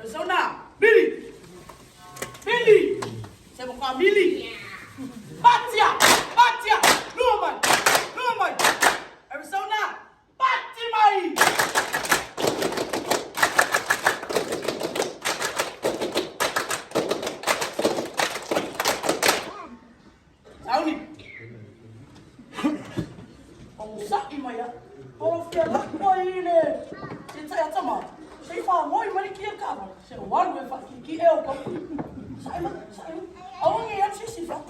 Arizona, Billy. Billy. Saya bukan Billy. Batia. Batia. Luman. Luman. Arizona. Bati mai. Tahu ni. Pengusah imaya. Orang fialah boy ni. Saya sama. Saya faham boy mari kia kabar. Saya warga fakir kia kau. Saya. Awak ni yang sih faham.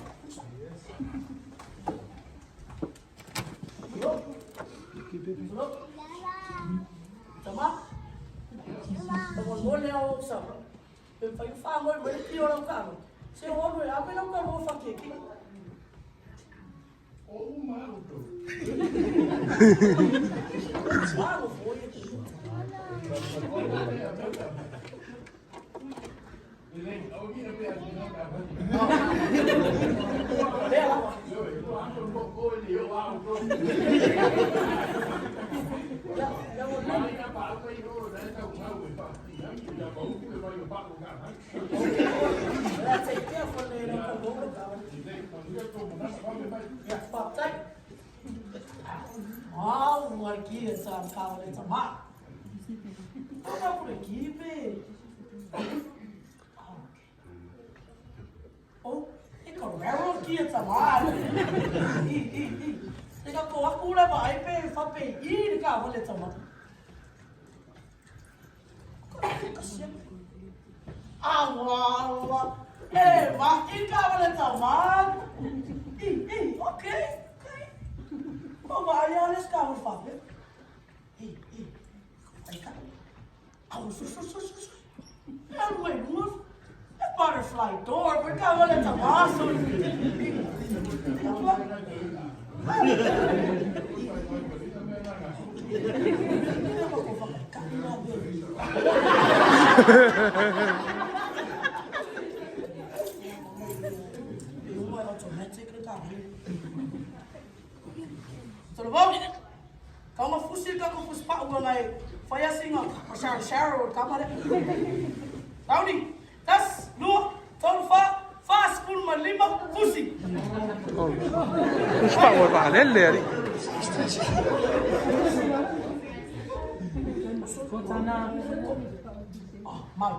Sama. Teman boleh awak sama. Saya faham boy mari kia orang kabar. Saya warga apa yang kau mau fakir kia. Oh, malu tu. Malu foi. Luar biasa kau ni sama. Apa pun kipe. Oh, ikut raro kia sama. Jika kau aku lah baik pe, sampai ini kau boleh sama. Kasian. Allah. Makin kau boleh sama. Okay. Kau bayar ni sekarang faham? Ayah, aku sus. Yang main dulu, butterfly door, berkau boleh tak masuk? Terus, kau mau fusil kau puspa uang ay, faya singa, share kamar. Tahu ni, tas, dua, tahun fast pun melima fusil. Puspa buat apa ni? Mal.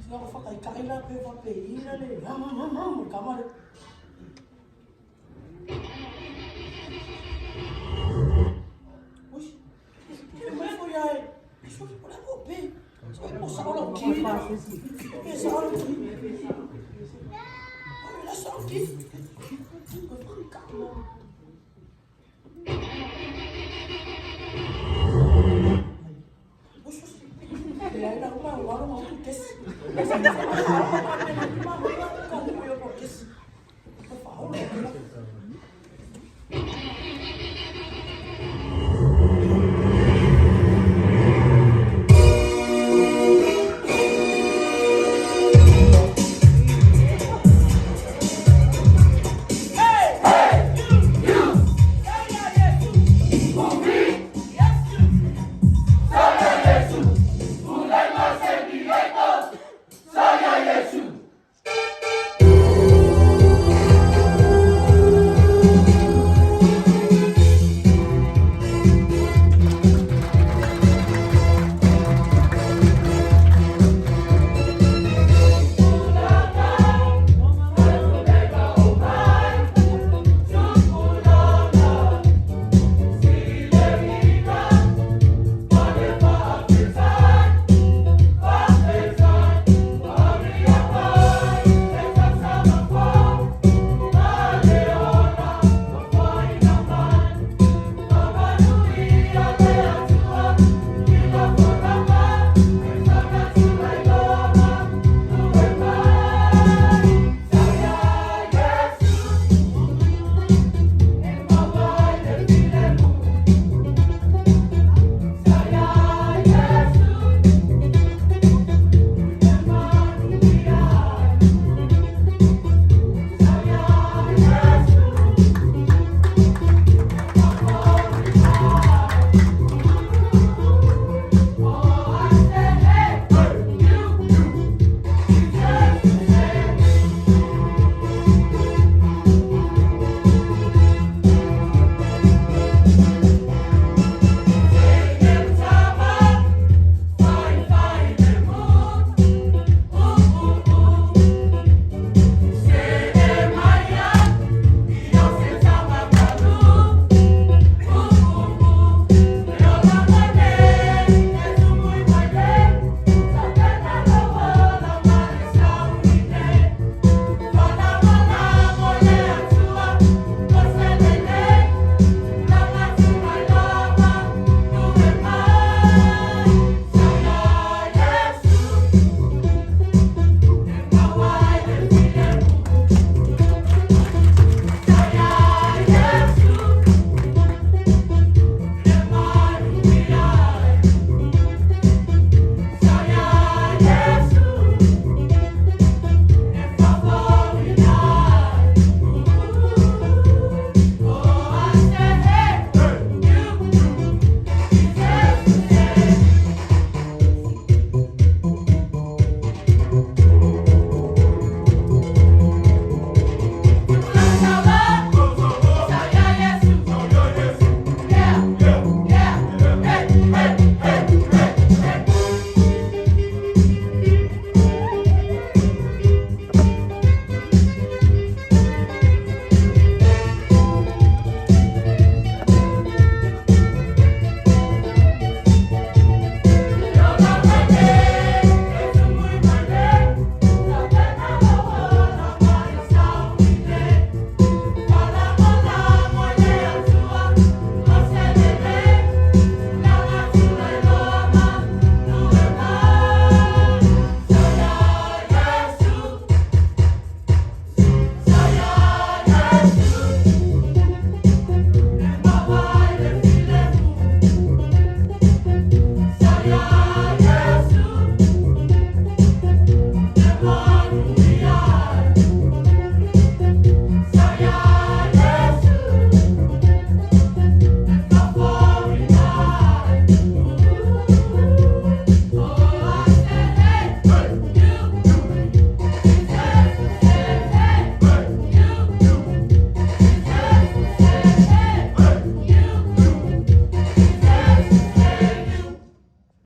Kalau pakai kaila pe ina le, kamar. Ush, mana kau ya? Sudah pernah kopi. Saya salah kiri. Salah kiri. Salah kiri.